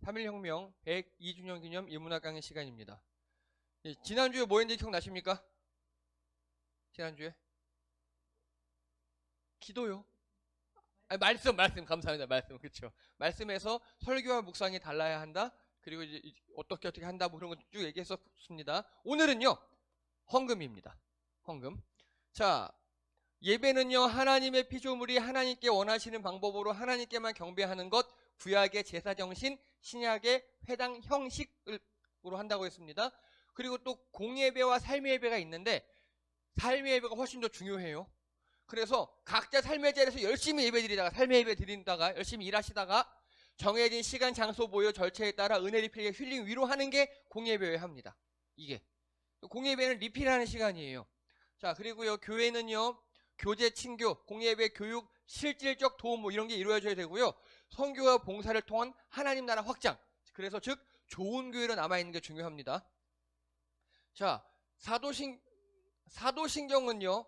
3.1혁명 102주년 기념 인문학 강의 시간입니다. 지난주에 뭐 했는지 기억나십니까? 지난주에? 기도요. 아니, 말씀, 감사합니다. 말씀, 그렇죠. 말씀에서 설교와 묵상이 달라야 한다. 그리고 이제 어떻게 한다, 뭐 그런 거 쭉 얘기했었습니다. 오늘은요, 헌금입니다. 헌금. 자, 예배는요, 하나님의 피조물이 하나님께 원하시는 방법으로 하나님께만 경배하는 것, 구약의 제사 정신, 신약의 회당 형식으로 한다고 했습니다. 그리고 또 공예배와 삶의 예배가 있는데, 삶의 예배가 훨씬 더 중요해요. 그래서 각자 삶의 자리에서 열심히 예배 드리다가, 삶의 예배 드린다가, 열심히 일하시다가, 정해진 시간, 장소, 모여, 절차에 따라 은혜 리필에 힐링 위로하는 게 공예배여야 합니다. 이게. 공예배는 리필하는 시간이에요. 자, 그리고요, 교회는요, 교제, 친교, 공예배, 교육, 실질적 도움 뭐 이런 게 이루어져야 되고요. 선교와 봉사를 통한 하나님 나라 확장. 그래서 즉 좋은 교회로 남아있는 게 중요합니다. 자, 사도신경은요.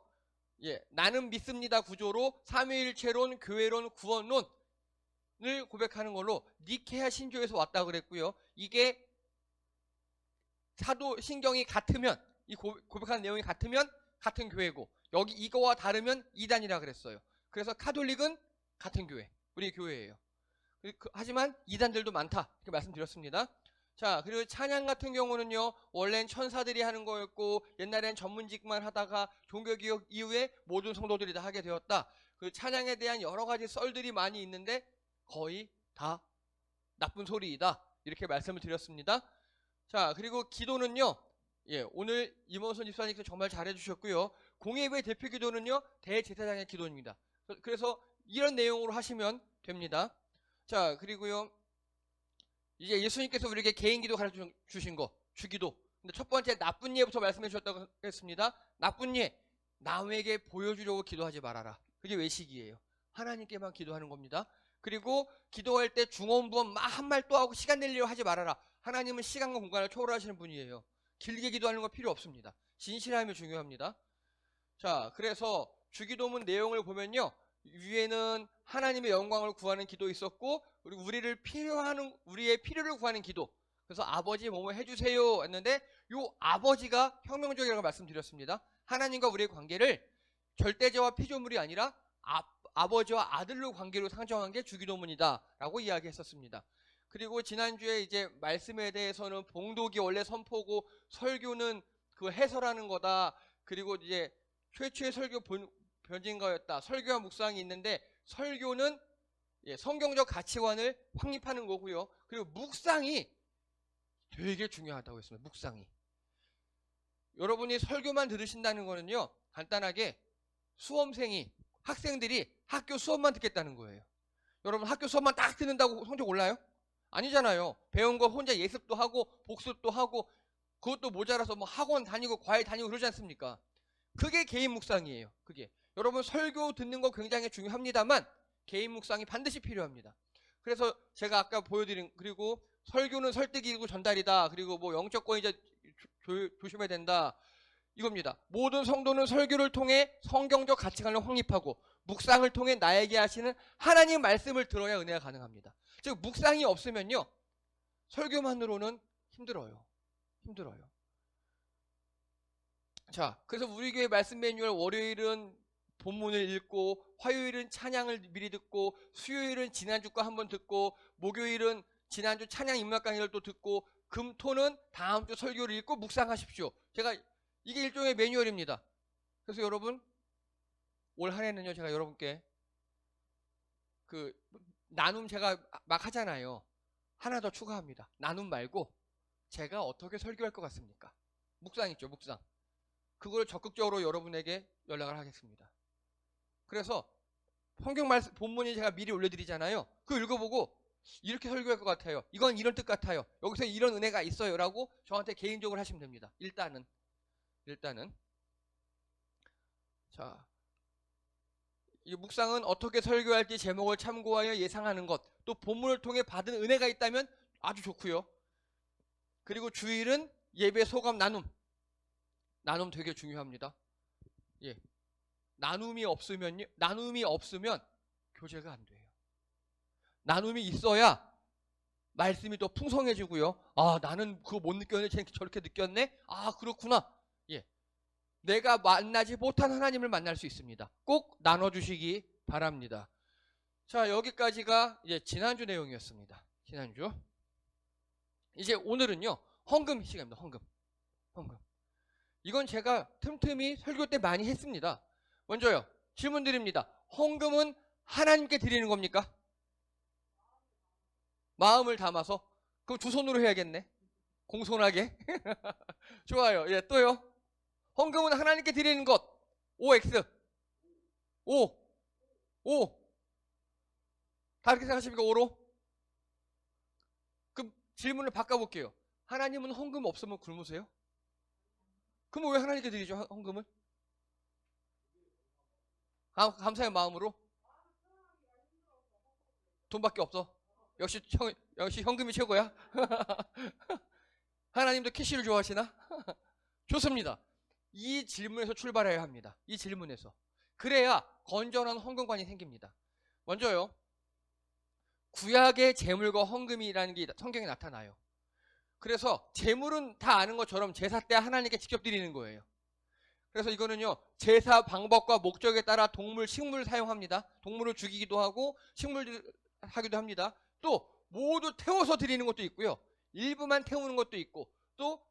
나는 믿습니다 구조로 삼위일체론, 교회론, 구원론을 고백하는 걸로 니케아 신조에서 왔다고 그랬고요. 이게 사도신경이 같으면, 이 고백하는 내용이 같으면 같은 교회고, 여기 이거와 다르면 이단이라 그랬어요. 그래서 카톨릭은 같은 교회, 우리 교회예요. 하지만 이단들도 많다, 이렇게 말씀드렸습니다. 자, 그리고 찬양 같은 경우는요, 원래는 천사들이 하는 거였고, 옛날엔 전문직만 하다가 종교개혁 이후에 모든 성도들이 다 하게 되었다. 그 찬양에 대한 여러 가지 썰들이 많이 있는데 거의 다 나쁜 소리이다, 이렇게 말씀을 드렸습니다. 자, 그리고 기도는요, 오늘 임원선 집사님께서 정말 잘해주셨고요. 공예배 대표 기도는요, 대제사장의 기도입니다. 그래서 이런 내용으로 하시면 됩니다. 자, 그리고요, 이제 예수님께서 우리에게 개인 기도 가르쳐 주신 거, 주기도. 근데 첫 번째 나쁜 예부터 말씀해 주셨다고 했습니다. 나쁜 예, 남에게 보여주려고 기도하지 말아라. 그게 외식이에요. 하나님께만 기도하는 겁니다. 그리고 기도할 때 중언부언 막 한 말 또 하고 시간 내려고 하지 말아라. 하나님은 시간과 공간을 초월하시는 분이에요. 길게 기도하는 거 필요 없습니다. 진실함이 중요합니다. 자, 그래서 주기도문 내용을 보면요, 위에는 하나님의 영광을 구하는 기도 있었고, 그리고 우리의 필요를 구하는 기도. 그래서 아버지 뭐뭐 해주세요 했는데, 요 아버지가 혁명적이라고 말씀드렸습니다. 하나님과 우리의 관계를 절대자와 피조물이 아니라 아버지와 아들로 관계로 상정한 게 주기도문이다라고 이야기했었습니다. 그리고 지난주에 이제 말씀에 대해서는 봉독이 원래 선포고 설교는 그 해설하는 거다. 그리고 이제 최초의 설교 변진가였다. 설교와 묵상이 있는데 설교는 성경적 가치관을 확립하는 거고요. 그리고 묵상이 되게 중요하다고 했습니다. 묵상이. 여러분이 설교만 들으신다는 거는요, 간단하게 학생들이 학교 수업만 듣겠다는 거예요. 여러분 학교 수업만 딱 듣는다고 성적 올라요? 아니잖아요. 배운 거 혼자 예습도 하고 복습도 하고 그것도 모자라서 뭐 학원 다니고 과외 다니고 그러지 않습니까? 그게 개인 묵상이에요. 그게. 여러분 설교 듣는 거 굉장히 중요합니다만 개인 묵상이 반드시 필요합니다. 그래서 제가 아까 보여드린, 그리고 설교는 설득이고 전달이다. 그리고 뭐 영적 권위자 조심해야 된다. 이겁니다. 모든 성도는 설교를 통해 성경적 가치관을 확립하고 묵상을 통해 나에게 하시는 하나님 말씀을 들어야 은혜가 가능합니다. 즉 묵상이 없으면요, 설교만으로는 힘들어요. 자, 그래서 우리 교회 말씀 매뉴얼 월요일은 본문을 읽고, 화요일은 찬양을 미리 듣고, 수요일은 지난주 거 한번 듣고, 목요일은 지난주 찬양 인문학 강의를 또 듣고, 금, 토는 다음 주 설교를 읽고 묵상하십시오. 이게 일종의 매뉴얼입니다. 그래서 여러분, 올 한 해는요, 제가 여러분께 나눔 제가 막 하잖아요. 하나 더 추가합니다. 나눔 말고 제가 어떻게 설교할 것 같습니까? 묵상 있죠, 묵상. 그걸 적극적으로 여러분에게 연락을 하겠습니다. 그래서 성경 말씀 본문이 제가 미리 올려드리잖아요. 그거 읽어보고 이렇게 설교할 것 같아요. 이건 이런 뜻 같아요. 여기서 이런 은혜가 있어요. 라고 저한테 개인적으로 하시면 됩니다. 일단은. 자, 이 묵상은 어떻게 설교할지 제목을 참고하여 예상하는 것, 또 본문을 통해 받은 은혜가 있다면 아주 좋고요. 그리고 주일은 예배 소감 나눔 되게 중요합니다. 나눔이 없으면 교제가 안 돼요. 나눔이 있어야 말씀이 더 풍성해지고요. 아, 나는 그거 못 느꼈는데 쟤는 저렇게 느꼈네? 아, 그렇구나. 예. 내가 만나지 못한 하나님을 만날 수 있습니다. 꼭 나눠주시기 바랍니다. 자, 여기까지가 이제 지난주 내용이었습니다. 지난주. 이제 오늘은요, 헌금 시간입니다. 헌금. 헌금. 이건 제가 틈틈이 설교 때 많이 했습니다. 먼저요, 질문 드립니다. 헌금은 하나님께 드리는 겁니까? 마음을 담아서? 그럼 두 손으로 해야겠네. 공손하게. 좋아요. 예, 또요. 헌금은 하나님께 드리는 것. OX. O. O. 다 그렇게 생각하십니까? O로? 그럼 질문을 바꿔볼게요. 하나님은 헌금 없으면 굶으세요? 그럼 왜 하나님께 드리죠? 헌금을? 감사의 마음으로? 돈밖에 없어. 역시 현금이 최고야. 하나님도 캐시를 좋아하시나? 좋습니다. 이 질문에서 출발해야 합니다. 이 질문에서. 그래야 건전한 헌금관이 생깁니다. 먼저요, 구약의 제물과 헌금이라는 게 성경에 나타나요. 그래서 제물은 다 아는 것처럼 제사 때 하나님께 직접 드리는 거예요. 그래서 이거는요, 제사 방법과 목적에 따라 동물, 식물을 사용합니다. 동물을 죽이기도 하고 식물을 하기도 합니다. 또 모두 태워서 드리는 것도 있고요, 일부만 태우는 것도 있고, 또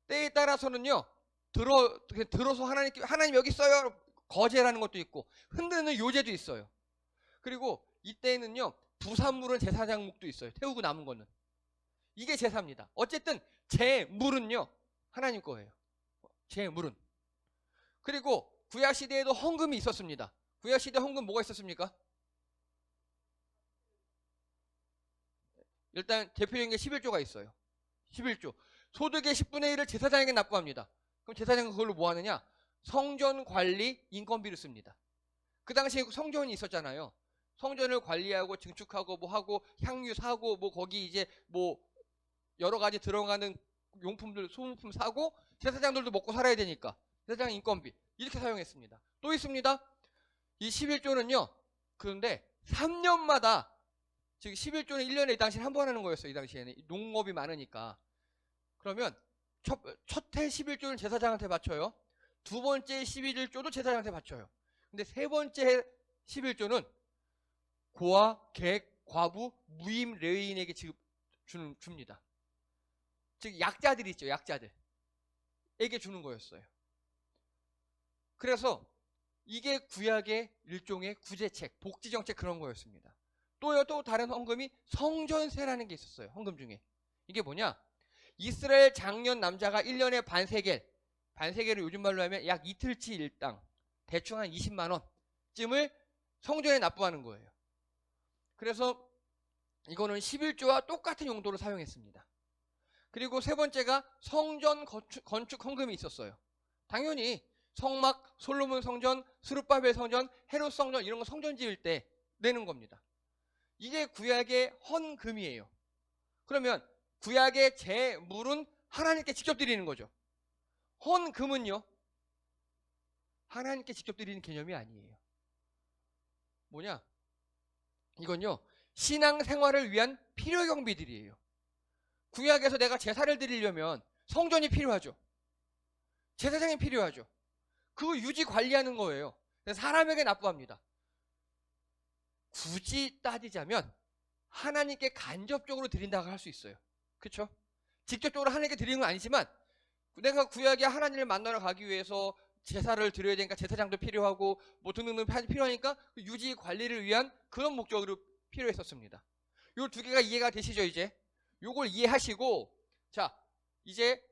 때에 따라서는요, 들어서 하나님 여기 있어요 거제라는 것도 있고, 흔드는 요제도 있어요. 그리고 이때에는요, 부산물은 제사장 묵도 있어요. 태우고 남은 거는. 이게 제사입니다. 어쨌든 제물은요, 하나님 거예요. 제물은. 그리고 구약시대에도 헌금이 있었습니다. 구약시대 헌금 뭐가 있었습니까? 일단 대표적인 게 11조가 있어요. 11조. 소득의 10분의 1을 제사장에게 납부합니다. 그럼 제사장은 그걸로 뭐 하느냐? 성전 관리 인건비를 씁니다. 그 당시에 성전이 있었잖아요. 성전을 관리하고 증축하고 뭐 하고 향유 사고 뭐 거기 이제 뭐 여러 가지 들어가는 용품들, 소모품 사고 제사장들도 먹고 살아야 되니까 제사장 인건비 이렇게 사용했습니다. 또 있습니다. 이 11조는요. 그런데 3년마다, 즉 11조는 1년에 이 당시에 한 번 하는 거였어요. 이 당시에는 농업이 많으니까. 그러면 첫해 11조는 제사장한테 바쳐요. 두 번째 11조도 제사장한테 바쳐요. 근데 세 번째 11조는 고아, 객, 과부, 무임, 레위인에게 줍니다. 즉 약자들이 있죠. 약자들에게 주는 거였어요. 그래서 이게 구약의 일종의 구제책, 복지정책 그런 거였습니다. 또 다른 헌금이 성전세라는 게 있었어요. 헌금 중에. 이게 뭐냐? 이스라엘 장년 남자가 1년에 반세겔을 요즘 말로 하면 약 이틀치 일당, 대충 한 20만 원쯤을 성전에 납부하는 거예요. 그래서 이거는 11조와 똑같은 용도로 사용했습니다. 그리고 세 번째가 성전 건축 헌금이 있었어요. 당연히 성막, 솔로몬 성전, 스룹바벨 성전, 헤롯 성전 이런 거 성전 지을 때 내는 겁니다. 이게 구약의 헌금이에요. 그러면 구약의 제물은 하나님께 직접 드리는 거죠. 헌금은요, 하나님께 직접 드리는 개념이 아니에요. 뭐냐? 이건요, 신앙생활을 위한 필요 경비들이에요. 구약에서 내가 제사를 드리려면 성전이 필요하죠. 제사장이 필요하죠. 그 유지 관리하는 거예요. 사람에게 납부합니다. 굳이 따지자면 하나님께 간접적으로 드린다고 할 수 있어요. 그렇죠? 직접적으로 하나님께 드리는 건 아니지만 내가 구약에 하나님을 만나러 가기 위해서 제사를 드려야 되니까 제사장도 필요하고 뭐 등등등 필요하니까 유지 관리를 위한 그런 목적으로 필요했었습니다. 요 두 개가 이해가 되시죠? 이제 요걸 이해하시고, 자 이제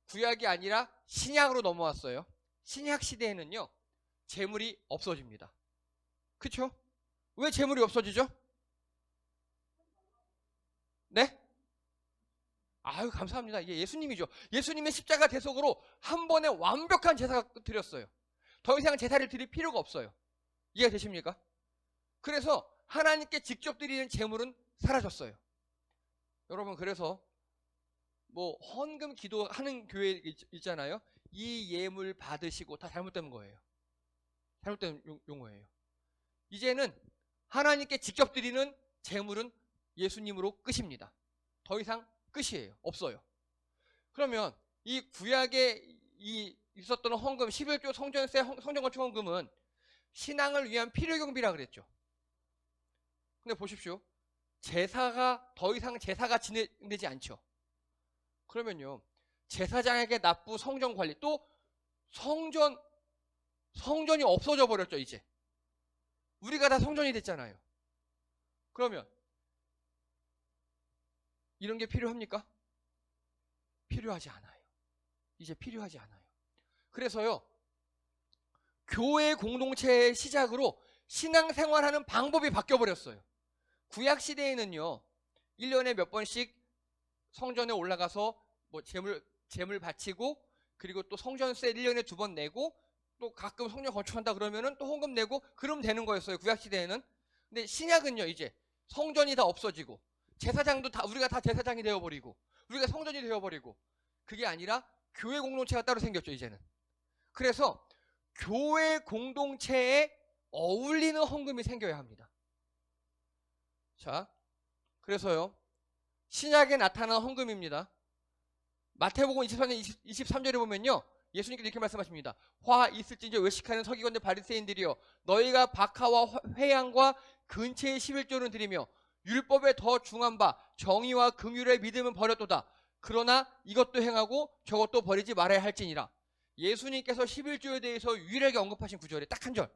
구약이 아니라 신약으로 넘어왔어요. 신약 시대에는요, 재물이 없어집니다. 그쵸? 왜 재물이 없어지죠? 네? 아유, 감사합니다. 이게 예수님이죠. 예수님의 십자가 대속으로 한 번에 완벽한 제사가 드렸어요. 더 이상 제사를 드릴 필요가 없어요. 이해가 되십니까? 그래서 하나님께 직접 드리는 재물은 사라졌어요. 여러분, 그래서 뭐 헌금 기도하는 교회 있잖아요. 이 예물 받으시고 다 잘못된 거예요. 잘못된 용어예요. 이제는 하나님께 직접 드리는 재물은 예수님으로 끝입니다. 더 이상 끝이에요. 없어요. 그러면 이 구약에 있었던 헌금, 11조 성전세, 성전건축 헌금은 신앙을 위한 필요경비라 그랬죠. 근데 보십시오. 제사가 더 이상 제사가 진행되지 않죠. 그러면요, 제사장에게 납부, 성전 관리, 또 성전이 없어져 버렸죠. 이제 우리가 다 성전이 됐잖아요. 그러면 이런 게 필요합니까? 필요하지 않아요. 이제 필요하지 않아요. 그래서요, 교회 공동체의 시작으로 신앙생활하는 방법이 바뀌어버렸어요. 구약시대에는요, 1년에 몇 번씩 성전에 올라가서 뭐 재물 바치고, 그리고 또 성전세 1년에 2번 내고, 또 가끔 성전 건축한다 그러면은 또 헌금 내고, 그러면 되는 거였어요. 구약시대에는. 근데 신약은요, 이제 성전이 다 없어지고, 제사장도 다, 우리가 다 제사장이 되어버리고, 우리가 성전이 되어버리고, 그게 아니라 교회 공동체가 따로 생겼죠, 이제는. 그래서 교회 공동체에 어울리는 헌금이 생겨야 합니다. 자, 그래서요, 신약에 나타난 헌금입니다. 마태복음 24장 23절에 보면요, 예수님께서 이렇게 말씀하십니다. 화 있을진저 외식하는 서기관들 바리새인들이여, 너희가 박하와 회양과 근처의 11조는 드리며 율법에 더 중한 바 정의와 긍휼의 믿음은 버렸도다. 그러나 이것도 행하고 저것도 버리지 말아야 할지니라. 예수님께서 11조에 대해서 유일하게 언급하신 구절에 딱 한 절.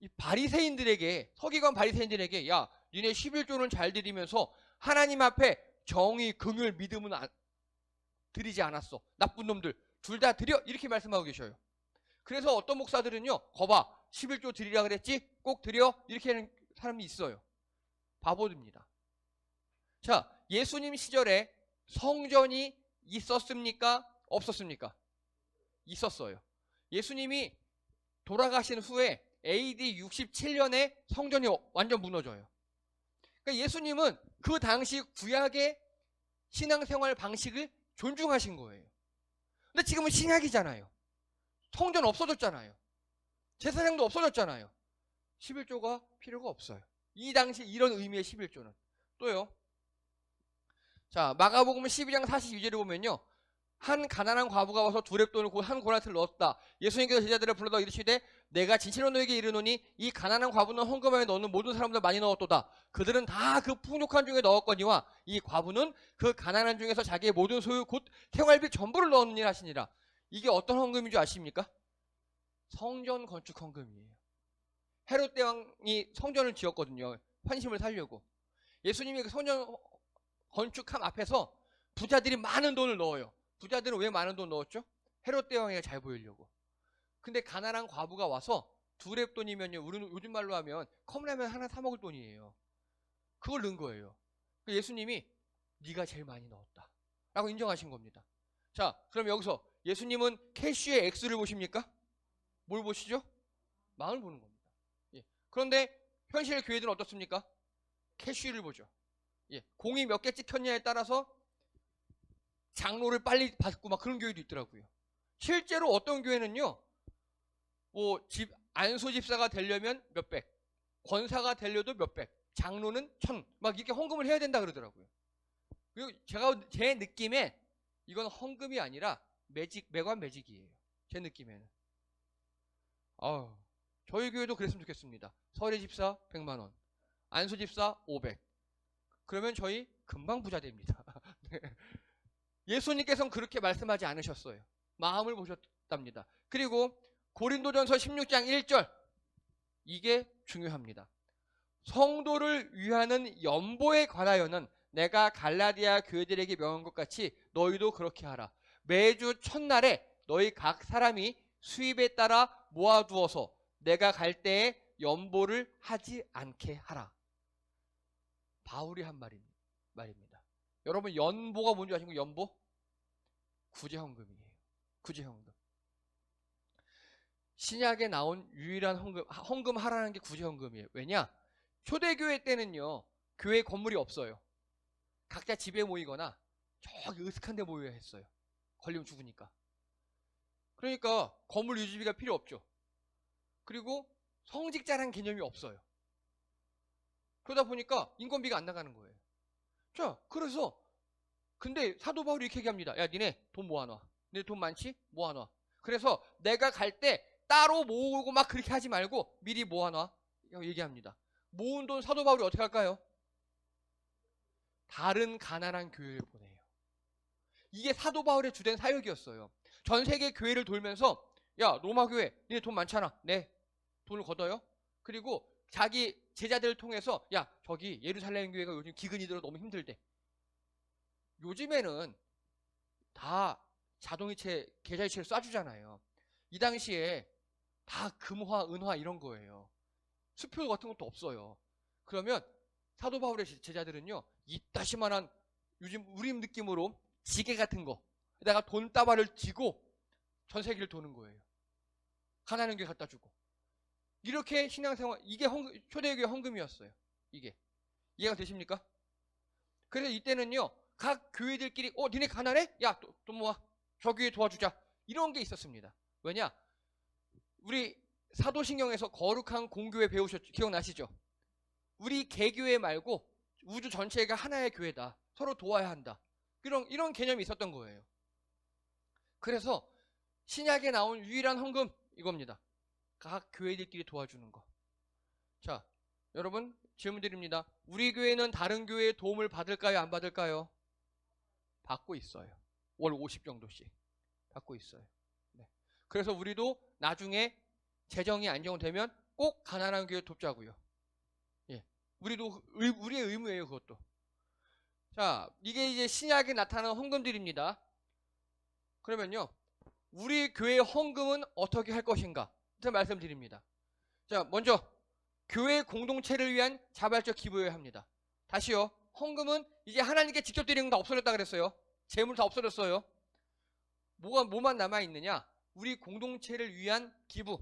이 바리새인들에게, 서기관 바리새인들에게, 야, 니네 11조는 잘 드리면서 하나님 앞에 정의, 긍휼, 믿음은 드리지 않았어. 나쁜 놈들 둘 다 드려, 이렇게 말씀하고 계셔요. 그래서 어떤 목사들은요, 거봐, 11조 드리라 그랬지? 꼭 드려? 이렇게 하는 사람이 있어요. 바보입니다. 자, 예수님 시절에 성전이 있었습니까? 없었습니까? 있었어요. 예수님이 돌아가신 후에 AD 67년에 성전이 완전 무너져요. 그러니까 예수님은 그 당시 구약의 신앙생활 방식을 존중하신 거예요. 근데 지금은 신약이잖아요. 성전 없어졌잖아요. 제사장도 없어졌잖아요. 11조가 필요가 없어요. 이 당시 이런 의미의 11조는. 또요. 자, 마가복음 12장 42절에 보면요, 한 가난한 과부가 와서 두 렙돈을 한 고란트를 넣었다. 예수님께서 제자들을 불러다 이르시되 내가 진실로 너에게 이르노니 이 가난한 과부는 헌금하여 넣는 모든 사람들 많이 넣었도다. 그들은 다 그 풍족한 중에 넣었거니와 이 과부는 그 가난한 중에서 자기의 모든 소유 곧 생활비 전부를 넣었느니라 하시니라. 이게 어떤 헌금인 줄 아십니까? 성전 건축 헌금이에요. 헤롯 대왕이 성전을 지었거든요. 환심을 살려고. 예수님이 그 성전 건축함 앞에서 부자들이 많은 돈을 넣어요. 부자들은 왜 많은 돈 넣었죠? 헤롯 대왕에게 잘 보이려고. 근데 가난한 과부가 와서 두 렙돈이면요, 우리는 요즘 말로 하면 컵라면 하나 사 먹을 돈이에요. 그걸 넣은 거예요. 예수님이 네가 제일 많이 넣었다 라고 인정하신 겁니다. 자, 그럼 여기서 예수님은 캐시의 액수를 보십니까? 뭘 보시죠? 마음을 보는 겁니다. 예. 그런데 현실 교회들은 어떻습니까? 캐시를 보죠. 예. 공이 몇 개 찍혔냐에 따라서 장로를 빨리 받고 막 그런 교회도 있더라고요. 실제로 어떤 교회는요, 뭐 안수 집사가 되려면 몇백, 권사가 되려도 몇백, 장로는 1000, 막 이렇게 헌금을 해야 된다 그러더라고요. 그리고 제 느낌에 이건 헌금이 아니라 매관 매직이에요. 제 느낌에는. 저희 교회도 그랬으면 좋겠습니다. 설의 집사 100만 원, 안수 집사 500. 그러면 저희 금방 부자 됩니다. 네. 예수님께서는 그렇게 말씀하지 않으셨어요. 마음을 보셨답니다. 그리고 고린도전서 16장 1절, 이게 중요합니다. 성도를 위하는 연보에 관하여는 내가 갈라디아 교회들에게 명한 것 같이 너희도 그렇게 하라. 매주 첫날에 너희 각 사람이 수입에 따라 모아두어서 내가 갈 때에 연보를 하지 않게 하라. 바울이 한 말입니다. 여러분, 연보가 뭔지 아십니까? 연보? 구제헌금이에요. 구제헌금. 신약에 나온 유일한 헌금 하라는 게 구제헌금이에요. 왜냐? 초대교회 때는요, 교회 건물이 없어요. 각자 집에 모이거나 저기 으슥한 데 모여야 했어요. 걸리면 죽으니까. 그러니까 건물 유지비가 필요 없죠. 그리고 성직자라는 개념이 없어요. 그러다 보니까 인건비가 안 나가는 거예요. 자, 그래서 근데 사도 바울이 이렇게 얘기합니다. 야, 니네 돈 모아놔. 니네 돈 많지? 모아놔. 그래서 내가 갈 때 따로 모으고 막 그렇게 하지 말고 미리 모아놔. 얘기합니다. 모은 돈 사도 바울이 어떻게 할까요? 다른 가난한 교회를 보내요. 이게 사도 바울의 주된 사역이었어요. 전 세계 교회를 돌면서 야, 로마 교회 니네 돈 많잖아. 네, 돈을 걷어요. 그리고 자기 제자들을 통해서 야, 저기 예루살렘 교회가 요즘 기근이 들어 너무 힘들대. 요즘에는 다 자동이체, 계좌이체를 쏴주잖아요. 이 당시에 다 금화, 은화 이런 거예요. 수표 같은 것도 없어요. 그러면 사도 바울의 제자들은요, 이따시만한 요즘 우리 느낌으로 지게 같은 거에다가 돈다발을 쥐고 전 세계를 도는 거예요. 가난한 교회 갖다 주고. 이렇게 신앙생활, 이게 초대교회 헌금이었어요. 이게. 이해가 되십니까? 그래서 이때는요, 각 교회들끼리, 니네 가난해? 야, 돈 모아. 저 교회 도와주자. 이런 게 있었습니다. 왜냐? 우리 사도신경에서 거룩한 공교회 배우셨죠? 기억나시죠? 우리 개교회 말고 우주 전체가 하나의 교회다. 서로 도와야 한다. 이런 개념이 있었던 거예요. 그래서 신약에 나온 유일한 헌금 이겁니다. 각 교회들끼리 도와주는 거. 자, 여러분 질문 드립니다. 우리 교회는 다른 교회의 도움을 받을까요? 안 받을까요? 받고 있어요. 월 50 정도씩 받고 있어요. 네. 그래서 우리도 나중에 재정이 안정되면 꼭 가난한 교회 돕자고요. 예, 우리도 우리의 의무예요, 그것도. 자, 이게 이제 신약에 나타나는 헌금들입니다. 그러면요, 우리 교회 헌금은 어떻게 할 것인가? 제가 말씀드립니다. 자, 먼저 교회 공동체를 위한 자발적 기부여야 합니다. 다시요, 헌금은 이제 하나님께 직접 드리는 거 다 없어졌다 그랬어요. 재물 다 없어졌어요. 뭐만 남아있느냐? 우리 공동체를 위한 기부.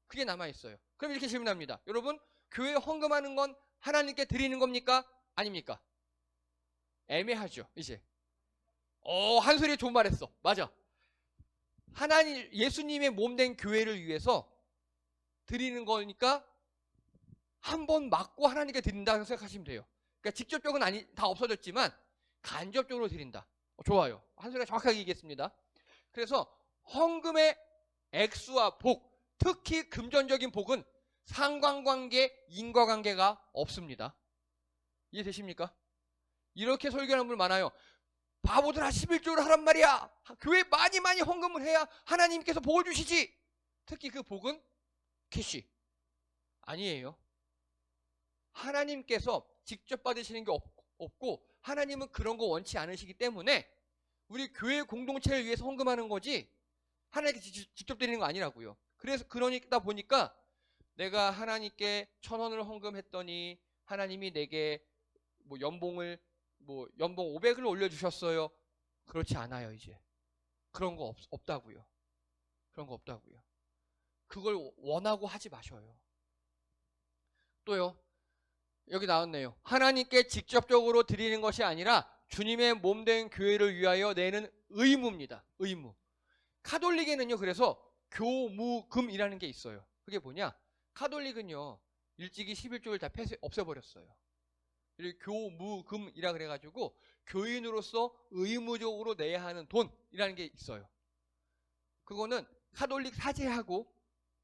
그게 남아있어요. 그럼 이렇게 질문합니다. 여러분, 교회 헌금하는 건 하나님께 드리는 겁니까? 아닙니까? 애매하죠, 이제. 한 소리에 좋은 말 했어. 맞아. 예수님의 몸 된 교회를 위해서 드리는 거니까 한 번 맞고 하나님께 드린다고 생각하시면 돼요. 그러니까 직접적으로는 다 없어졌지만 간접적으로 드린다. 좋아요. 한 소리가 정확하게 얘기했습니다. 그래서 헌금의 액수와 복, 특히 금전적인 복은 상관관계, 인과관계가 없습니다. 이해되십니까? 이렇게 설교하는 분 많아요. 바보들아 11조를 하란 말이야. 교회 많이 헌금을 해야 하나님께서 복을 주시지. 특히 그 복은 캐시. 아니에요. 하나님께서 직접 받으시는 게 없고 하나님은 그런 거 원치 않으시기 때문에 우리 교회 공동체를 위해서 헌금하는 거지 하나님께 직접 드리는 거 아니라고요. 그래서 그러다 보니까 내가 하나님께 1,000원을 헌금했더니 하나님이 내게 연봉 500을 올려주셨어요. 그렇지 않아요, 이제. 그런 거 없다고요. 그런 거 없다고요. 그걸 원하고 하지 마셔요. 또요, 여기 나왔네요. 하나님께 직접적으로 드리는 것이 아니라 주님의 몸 된 교회를 위하여 내는 의무입니다. 의무. 카톨릭에는요, 그래서 교무금이라는 게 있어요. 그게 뭐냐? 카톨릭은요, 일찍이 11조를 다 없애버렸어요. 교무금이라 그래가지고 교인으로서 의무적으로 내야 하는 돈이라는 게 있어요. 그거는 카톨릭 사제하고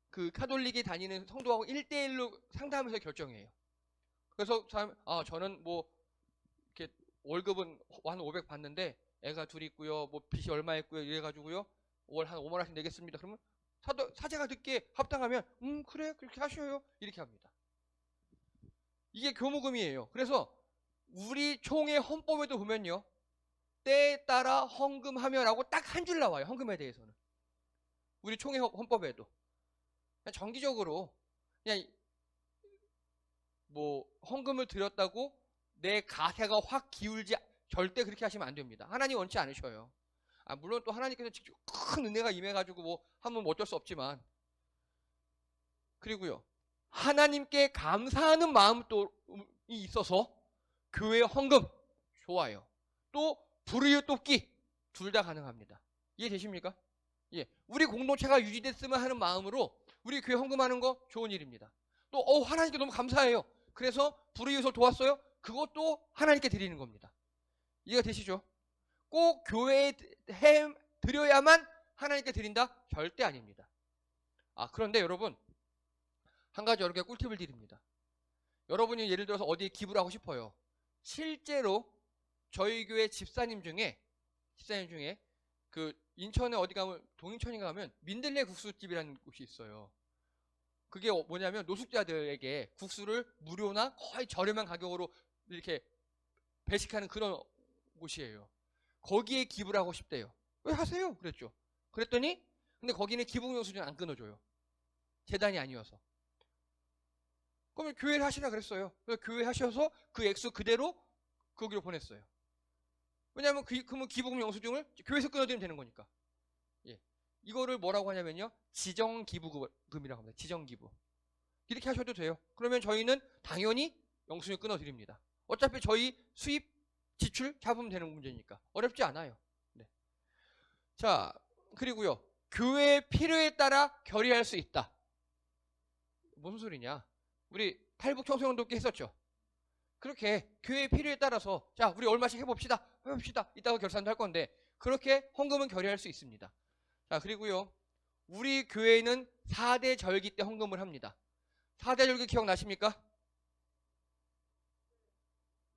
그 카톨릭이 다니는 성도하고 1대1로 상담해서 결정해요. 그래서 저는 이렇게 월급은 한 500 받는데 애가 둘 있고요, 빚이 얼마 있고요, 이래가지고요 월 한 5만 원씩 내겠습니다. 그러면 사제가 듣기에 합당하면 그래 그렇게 하셔요 이렇게 합니다. 이게 교무금이에요. 그래서 우리 총회 헌법에도 보면요, 때에 따라 헌금하며라고 딱 한 줄 나와요. 헌금에 대해서는 우리 총회 헌법에도 그냥 정기적으로 그냥 헌금을 드렸다고 내 가세가 확 기울지 절대 그렇게 하시면 안 됩니다. 하나님 원치 않으셔요. 물론 또 하나님께서 직접 큰 은혜가 임해가지고 하면 어쩔 수 없지만, 그리고요, 하나님께 감사하는 마음도 있어서 교회 헌금 좋아요. 또 불의의 돕기 둘 다 가능합니다. 이해되십니까? 예, 우리 공동체가 유지됐으면 하는 마음으로 우리 교회 헌금하는 거 좋은 일입니다. 또 하나님께 너무 감사해요. 그래서 불의유서 도왔어요? 그것도 하나님께 드리는 겁니다. 이해가 되시죠? 꼭 교회에 드려야만 하나님께 드린다? 절대 아닙니다. 그런데 여러분, 한 가지 여러분께 꿀팁을 드립니다. 여러분이 예를 들어서 어디에 기부를 하고 싶어요. 실제로 저희 교회 집사님 중에 그 인천에 어디 가면, 동인천인가 가면 민들레 국수집이라는 곳이 있어요. 그게 뭐냐면 노숙자들에게 국수를 무료나 거의 저렴한 가격으로 이렇게 배식하는 그런 곳이에요. 거기에 기부를 하고 싶대요. 왜 하세요? 그랬죠. 그랬더니 근데 거기는 기부금 영수증 안 끊어줘요. 재단이 아니어서. 그러면 교회를 하시라 그랬어요. 그래서 교회 하셔서 그 액수 그대로 거기로 보냈어요. 왜냐하면 그러면 기부금 영수증을 교회에서 끊어드리면 되는 거니까. 예. 이거를 뭐라고 하냐면요. 지정기부금이라고 합니다. 지정기부. 이렇게 하셔도 돼요. 그러면 저희는 당연히 영수증을 끊어드립니다. 어차피 저희 수입, 지출 잡으면 되는 문제니까. 어렵지 않아요. 네. 자, 그리고요. 교회의 필요에 따라 결의할 수 있다. 무슨 소리냐? 우리 탈북 청소년 돕기 했었죠. 그렇게 교회의 필요에 따라서 자 우리 얼마씩 해봅시다. 이따가 결산도 할 건데 그렇게 헌금은 결의할 수 있습니다. 자 그리고요. 우리 교회는 4대 절기 때 헌금을 합니다. 4대 절기 기억나십니까?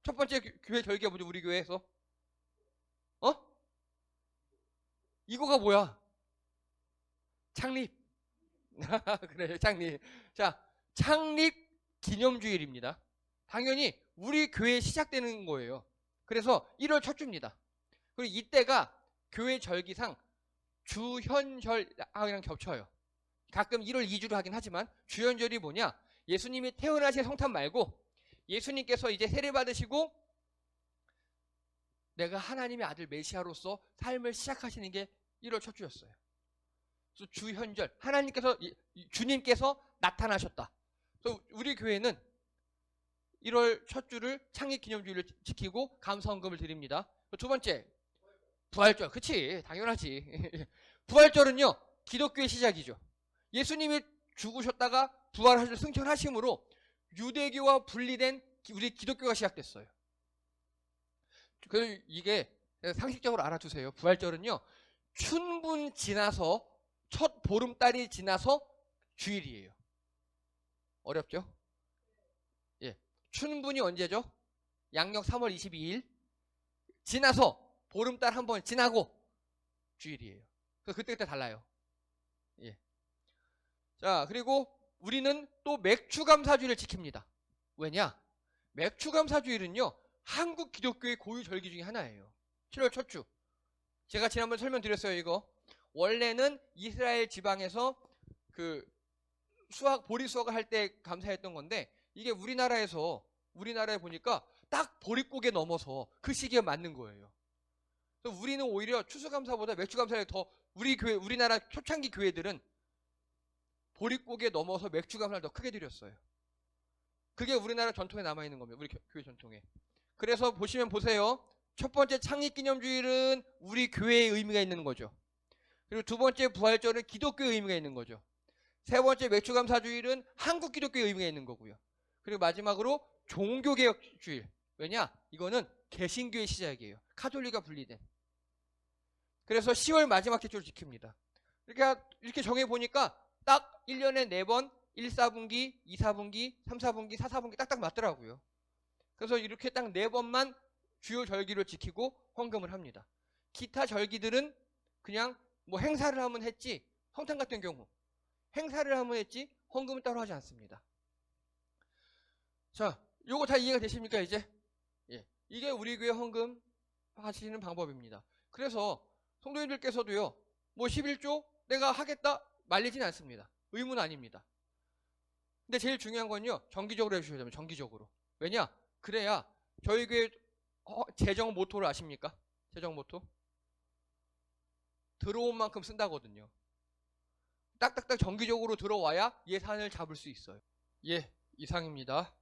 첫 번째 교회 절기가 뭐죠? 우리 교회에서 이거가 뭐야? 창립. 그래 창립. 자 창립 기념주일입니다. 당연히 우리 교회 시작되는 거예요. 그래서 1월 첫 주입니다. 그리고 이때가 교회 절기상 주현절이랑 겹쳐요. 가끔 1월 2주로 하긴 하지만 주현절이 뭐냐? 예수님이 태어나신 성탄 말고 예수님께서 이제 세례 받으시고 내가 하나님의 아들 메시아로서 삶을 시작하시는 게 1월 첫 주였어요. 그래서 주현절, 주님께서 나타나셨다. 그래서 우리 교회는 1월 첫 주를 창립 기념주일을 지키고 감사헌금을 드립니다. 두 번째, 부활절. 그치, 당연하지. 부활절은요, 기독교의 시작이죠. 예수님이 죽으셨다가 부활하셔서 승천하심으로 유대교와 분리된 우리 기독교가 시작됐어요. 그래서 이게 상식적으로 알아두세요. 부활절은요, 춘분 지나서 첫 보름달이 지나서 주일이에요. 어렵죠? 예. 춘분이 언제죠? 양력 3월 22일 지나서 보름달 한 번 지나고 주일이에요. 그래서 그때 달라요. 예. 자 그리고 우리는 또 맥추감사주일을 지킵니다. 왜냐? 맥추감사주일은요 한국 기독교의 고유 절기 중에 하나예요. 7월 첫 주. 제가 지난번에 설명드렸어요. 이거 원래는 이스라엘 지방에서 그 보리 수확을 할 때 감사했던 건데 이게 우리나라에 보니까 딱 보릿고개 넘어서 그 시기에 맞는 거예요. 그래서 우리는 오히려 추수감사보다 맥주감사를 더 우리나라 초창기 교회들은 보릿고개 넘어서 맥주감사를 더 크게 드렸어요. 그게 우리나라 전통에 남아있는 겁니다. 우리 교회 전통에. 그래서 보세요. 첫 번째 창립기념주일은 우리 교회의 의미가 있는 거죠. 그리고 두 번째 부활절은 기독교의 의미가 있는 거죠. 세 번째 맥주감사주일은 한국 기독교의 의미가 있는 거고요. 그리고 마지막으로 종교개혁주일. 왜냐? 이거는 개신교의 시작이에요. 카톨릭과 분리된. 그래서 10월 마지막 대주를 지킵니다. 이렇게 정해보니까 딱 1년에 4번 1, 4분기, 2, 4분기, 3, 4분기, 4, 4분기 딱딱 맞더라고요. 그래서 이렇게 딱 4번만 주요 절기를 지키고 헌금을 합니다. 기타 절기들은 그냥 뭐 행사를 하면 했지 성탄 같은 경우 행사를 하면 했지 헌금은 따로 하지 않습니다. 자, 요거 다 이해가 되십니까 이제? 예, 이게 우리 교회 헌금 하시는 방법입니다. 그래서 성도님들께서도요, 뭐 11조 내가 하겠다 말리진 않습니다. 의무는 아닙니다. 근데 제일 중요한 건요, 정기적으로 해주셔야 됩니다. 정기적으로. 왜냐? 그래야 저희 교회 재정 모토를 아십니까? 재정 모토? 들어온 만큼 쓴다거든요. 딱딱딱 정기적으로 들어와야 예산을 잡을 수 있어요. 예, 이상입니다.